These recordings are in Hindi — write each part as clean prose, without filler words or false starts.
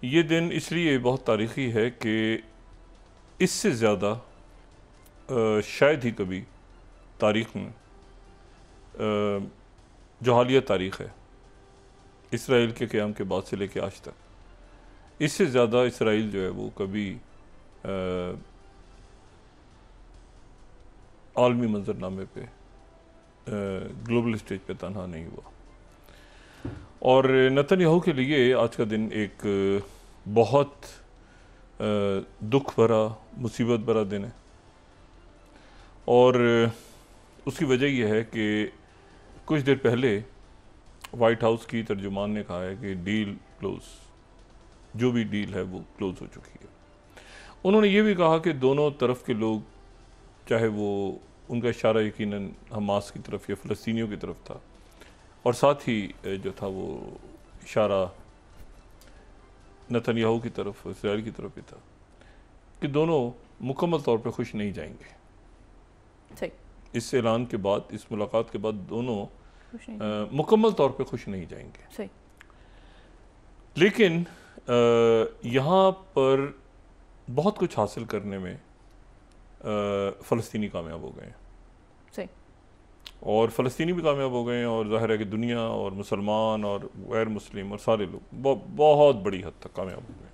ये दिन इसलिए बहुत तारीख़ी है कि इससे ज़्यादा शायद ही कभी तारीख़ में जो हालिया तारीख़ है इसराइल के क़याम के बाद से लेकर आज तक, इससे ज़्यादा इसराइल जो है वो कभी आलमी मंजरनामे पे ग्लोबल स्टेज पे तनहा नहीं हुआ। और नेतन्याहू के लिए आज का दिन एक बहुत दुख भरा, मुसीबत भरा दिन है। और उसकी वजह यह है कि कुछ देर पहले वाइट हाउस की तर्जुमान ने कहा है कि डील क्लोज, जो भी डील है वो क्लोज हो चुकी है। उन्होंने ये भी कहा कि दोनों तरफ के लोग, चाहे वो उनका इशारा यकीनन हमास की तरफ या फ़लस्तीनियों की तरफ था, और साथ ही जो था वो इशारा नेतन्याहू की तरफ, इसराइल की तरफ भी था, कि दोनों मुकम्मल तौर पे खुश नहीं जाएंगे। इस ऐलान के बाद, इस मुलाकात के बाद दोनों मुकम्मल तौर पे खुश नहीं जाएंगे। लेकिन यहाँ पर बहुत कुछ हासिल करने में फ़लस्तीनी कामयाब हो गए हैं, और फ़लस्तीनी भी कामयाब हो गए हैं, और ज़ाहिर है कि दुनिया और मुसलमान और गैर मुस्लिम और सारे लोग बहुत बड़ी हद तक कामयाब हो गए।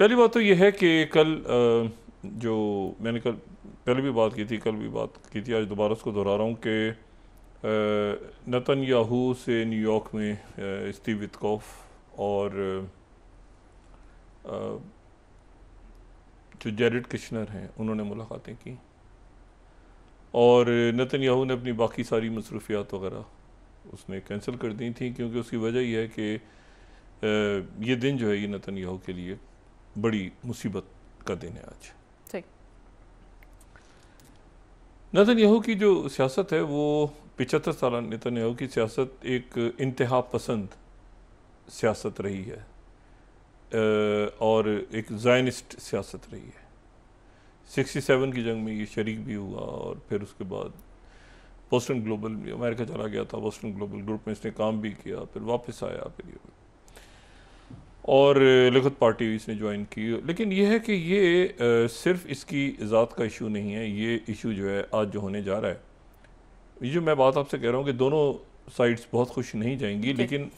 पहली बात तो यह है कि कल जो मैंने कल पहले भी बात की थी, कल भी बात की थी, आज दोबारा उसको दोहरा रहा हूँ कि नेतन्याहू से न्यूयॉर्क में स्टीव विटकॉफ और जो जैरेड किशनर हैं उन्होंने मुलाकातें की, और नेतन्याहू ने अपनी बाकी सारी मसरूफियात वगैरह उसने कैंसिल कर दी थी, क्योंकि उसकी वजह यह है कि ये दिन जो है ये नेतन्याहू के लिए बड़ी मुसीबत का दिन है आज। नेतन्याहू की जो सियासत है वो 75 साल नेतन्याहू की सियासत एक इंतहा पसंद सियासत रही है, और एक ज़ायनिस्ट सियासत रही है। 67 की जंग में ये शरीक भी हुआ, और फिर उसके बाद बोस्टन ग्लोबल, अमेरिका चला गया था, बोस्टन ग्लोबल ग्रुप में इसने काम भी किया, फिर वापस आया, फिर और लिखत पार्टी इसने ज्वाइन की। लेकिन यह है कि ये सिर्फ इसकी ज़ात का इशू नहीं है, ये इशू जो है आज जो होने जा रहा है, ये जो मैं बात आपसे कह रहा हूँ कि दोनों साइड्स बहुत खुश नहीं जाएंगी, लेकिन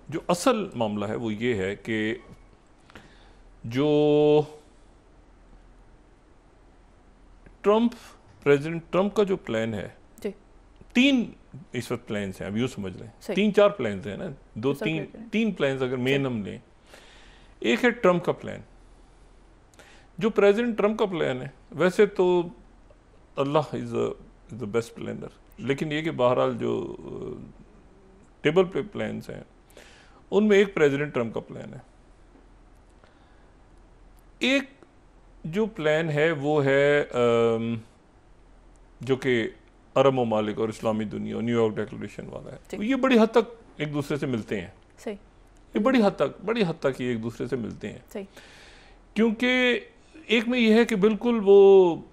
जो असल मामला है वो ये है कि जो प्रेसिडेंट ट्रंप का जो प्लान है, तीन इस वक्त प्लान्स हैं, अब यूँ समझ लें, 3-4 प्लान्स हैं ना, तीन प्लान्स अगर मेन हम लें। एक है ट्रंप का प्लान, जो प्रेसिडेंट ट्रंप का प्लान है, वैसे तो अल्लाह इज़ द बेस्ट प्लानर, लेकिन ये कि बहरहाल जो टेबल पे प्लान्स हैं उनमें एक प्रेसिडेंट ट्रंप का प्लान है। एक जो प्लान है वो है जो कि अरब ममालिक और इस्लामी दुनिया और न्यूयॉर्क डिक्लेरेशन वाला है, तो ये बड़ी हद तक एक दूसरे से मिलते हैं। ये बड़ी हद तक ये एक दूसरे से मिलते हैं, क्योंकि एक में यह है कि बिल्कुल वो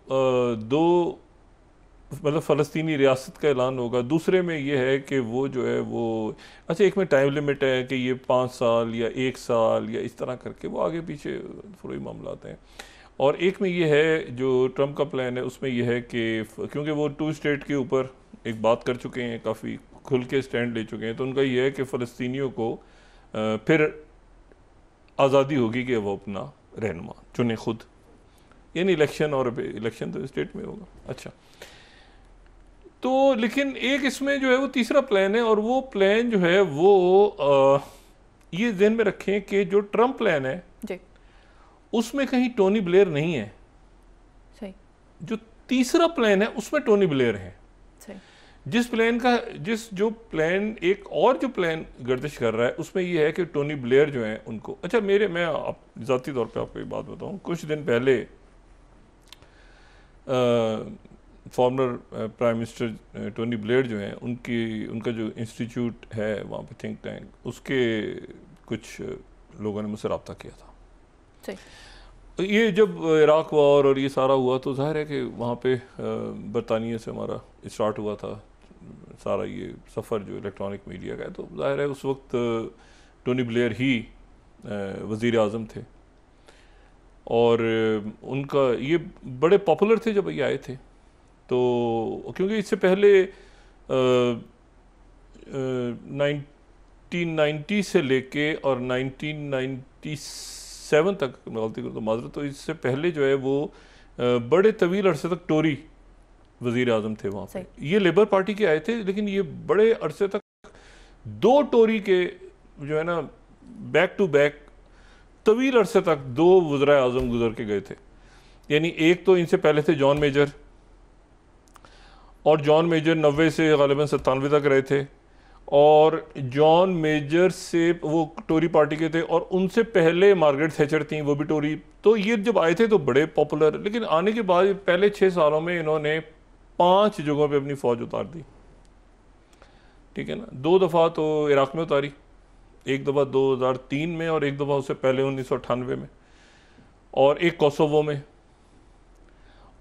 दो मतलब फ़लस्तीनी रियासत का ऐलान होगा, दूसरे में यह है कि वो जो है वो अच्छा, एक में टाइम लिमिट है कि ये 5 साल या 1 साल या इस तरह करके वो आगे पीछे फुरूई मामलात हैं, और एक में ये है जो ट्रंप का प्लान है उसमें यह है कि क्योंकि वो 2 स्टेट के ऊपर एक बात कर चुके हैं, काफ़ी खुल के स्टैंड ले चुके हैं, तो उनका यह है कि फ़लस्तीनियों को फिर आज़ादी होगी कि वो अपना रहनुमा चुने खुद, यानी इलेक्शन, और इलेक्शन तो स्टेट में होगा। अच्छा, तो लेकिन एक इसमें जो है वो तीसरा प्लान है, और वो प्लान जो है वो ये ध्यान में रखें कि जो ट्रंप प्लान है जी, उसमें कहीं टोनी ब्लेयर नहीं है। सही। जो तीसरा प्लान है उसमें टोनी ब्लेयर है। सही। जो प्लान एक और जो प्लान गर्दिश कर रहा है उसमें ये है कि टोनी ब्लेयर जो है उनको, अच्छा मैं ज़ाती तौर पे आपको एक बात बताऊं, कुछ दिन पहले former prime minister Tony Blair जो हैं उनका जो इंस्टीट्यूट है वहाँ पे थिंक टैंक, उसके कुछ लोगों ने मुझसे रब्ता किया था। सही। ये जब इराक वॉर और ये सारा हुआ तो जाहिर है कि वहाँ पे बरतानिया से हमारा स्टार्ट हुआ था सारा ये सफ़र जो इलेक्ट्रॉनिक मीडिया का है, तो जाहिर है उस वक्त टोनी ब्लेयर ही वज़ीर आज़म थे, और उनका ये बड़े पॉपुलर थे जब ये आए थे। तो क्योंकि इससे पहले 1990 से लेके और 1997 तक, गलती करूँ तो माजरत, तो इससे पहले जो है वो बड़े तवील अरसे तक टोरी वज़ीर आज़म थे वहाँ पे। ये लेबर पार्टी के आए थे, लेकिन ये बड़े अरसे तक दो टोरी के जो है ना बैक टू बैक तवील अरसे तक दो वज़ीर आज़म गुजर के गए थे। यानी एक तो इनसे पहले थे जॉन मेजर, और जॉन मेजर 90 से ग़ालिबन 97 तक रहे थे, और जॉन मेजर से वो टोरी पार्टी के थे, और उनसे पहले मार्गरेट थैचर थी, वो भी टोरी। तो ये जब आए थे तो बड़े पॉपुलर, लेकिन आने के बाद पहले 6 सालों में इन्होंने 5 जगहों पे अपनी फ़ौज उतार दी, ठीक है ना। 2 दफ़ा तो इराक़ में उतारी, एक दफ़ा 2003 में, और एक दफ़ा उससे पहले 1998 में, और एक कोसोवो में,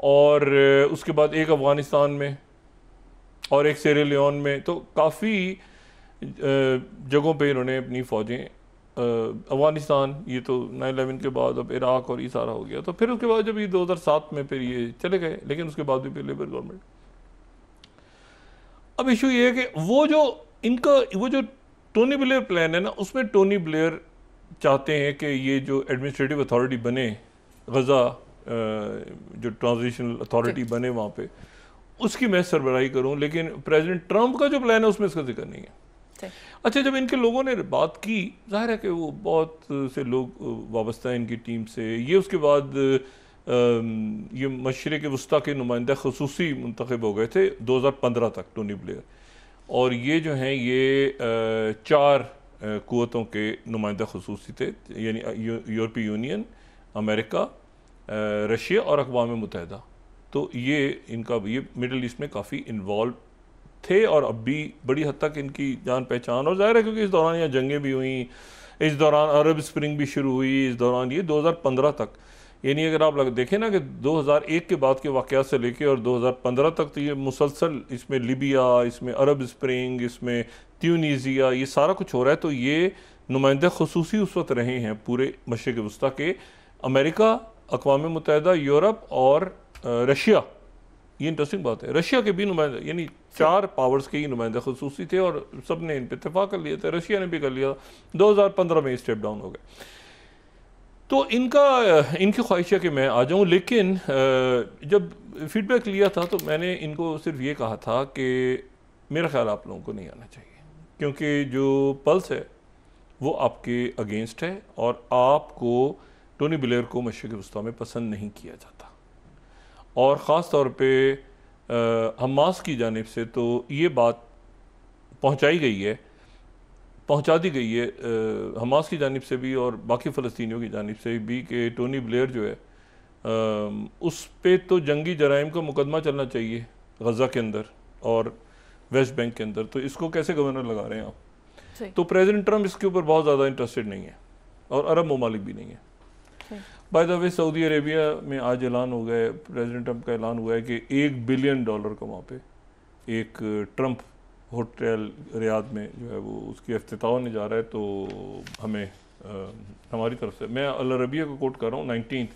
और उसके बाद एक अफ़गानिस्तान में, और एक सेरा लियोन में। तो काफ़ी जगहों पे इन्होंने अपनी फ़ौजें, अफ़गानिस्तान ये तो 9/11 के बाद, अब इराक़ और ये सारा हो गया। तो फिर उसके बाद जब ये 2007 में फिर ये चले गए, लेकिन उसके बाद भी फिर लेबर गवर्नमेंट। अब इशू ये है कि वो जो टोनी ब्लेयर प्लान है ना, उसमें टोनी ब्लेयर चाहते हैं कि ये जो एडमिनिस्ट्रेटिव अथॉरिटी बने, गज़ा जो ट्रांजिशनल अथॉरिटी बने वहाँ पे, उसकी मैं सरबराही करूँ। लेकिन प्रेसिडेंट ट्रंप का जो प्लान है उसमें इसका जिक्र नहीं है। अच्छा, जब इनके लोगों ने बात की, जाहिर है कि वो बहुत से लोग वाबस्ता हैं इनकी टीम से। ये उसके बाद ये मशरिक़ वस्ता के नुमाइंदा खसूसी मुंतखब हो गए थे 2015 तक टोनी ब्लेयर, और ये जो हैं ये 4 क़ुव्वतों के नुमाइंदा खसूसी थे, यानी यूरोपीय यूनियन, अमेरिका, रशिया और अक़वाम मुत्तहिदा। तो ये इनका ये मिडल ईस्ट में काफ़ी इन्वॉल्व थे, और अब भी बड़ी हद तक इनकी जान पहचान। और ज़ाहिर है क्योंकि इस दौरान यहाँ जंगें भी हुई, इस दौरान अरब स्प्रिंग भी शुरू हुई, इस दौरान ये 2015 तक, यानी अगर आप देखें ना कि 2001 के बाद के वाक़यात से लेके और 2015 तक, तो ये मुसलसल इसमें लिबिया, इसमें अरब स्प्रिंग, इसमें ट्यूनीसिया, ये सारा कुछ हो रहा है। तो ये नुमाइंदे ख़ुसूसी उस वक्त रहे हैं पूरे मशरिक़ वस्ता के, अमेरिका, अक़वाम मुत्तहिदा, यूरोप और रशिया। ये इंटरेस्टिंग बात है, रशिया के भी नुमाइंदे, यानी 4 पावर्स के ही नुमाइंदे ख़ुसूसी थे, और सब ने इन पर इत्तेफाक कर लिया था। रशिया ने भी कर लिया, 2015 में स्टेप डाउन हो गए। तो इनकी ख्वाहिश है कि मैं आ जाऊँ, लेकिन जब फीडबैक लिया था तो मैंने इनको सिर्फ ये कहा था कि मेरा ख्याल आप लोगों को नहीं आना चाहिए, क्योंकि जो पल्स है वो आपके अगेंस्ट है, और आपको टोनी ब्लेयर को मशरिक़ वस्ता में पसंद नहीं किया जाता, और ख़ास तौर पे हमास की जानिब से तो ये बात पहुंचा दी गई है हमास की जानिब से भी और बाकी फ़लस्तीनियों की जानिब से भी, कि टोनी ब्लेयर जो है उस पे तो जंगी जराइम का मुकदमा चलना चाहिए गज़ा के अंदर और वेस्ट बैंक के अंदर। तो इसको कैसे गवर्नर लगा रहे हैं आप? तो प्रेसिडेंट ट्रंप इसके ऊपर बहुत ज़्यादा इंटरेस्टेड नहीं है, और अरब ममालिक भी नहीं है। By the way, Saudi Arabia में आज ऐलान हो गया है, प्रेसिडेंट ट्रंप का ऐलान हुआ है कि $1 बिलियन का वहाँ पे एक ट्रंप होटल रियाद में जो है वो उसकी इफ्तिताह होने जा रहा है। तो हमें हमारी तरफ से, मैं अल अरबिया को कोट कर रहा हूँ, 19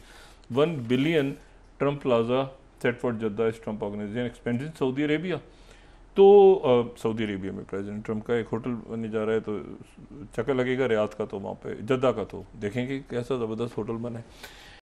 $1 billion Trump plaza set for Jeddah इस Trump organization expand in Saudi Arabia. तो सऊदी अरेबिया में प्रेसिडेंट ट्रंप का एक होटल बनने जा रहा है, तो चक्कर लगेगा रियाद का, तो वहाँ पे जद्दा का, तो देखेंगे कैसा ज़बरदस्त होटल बना है।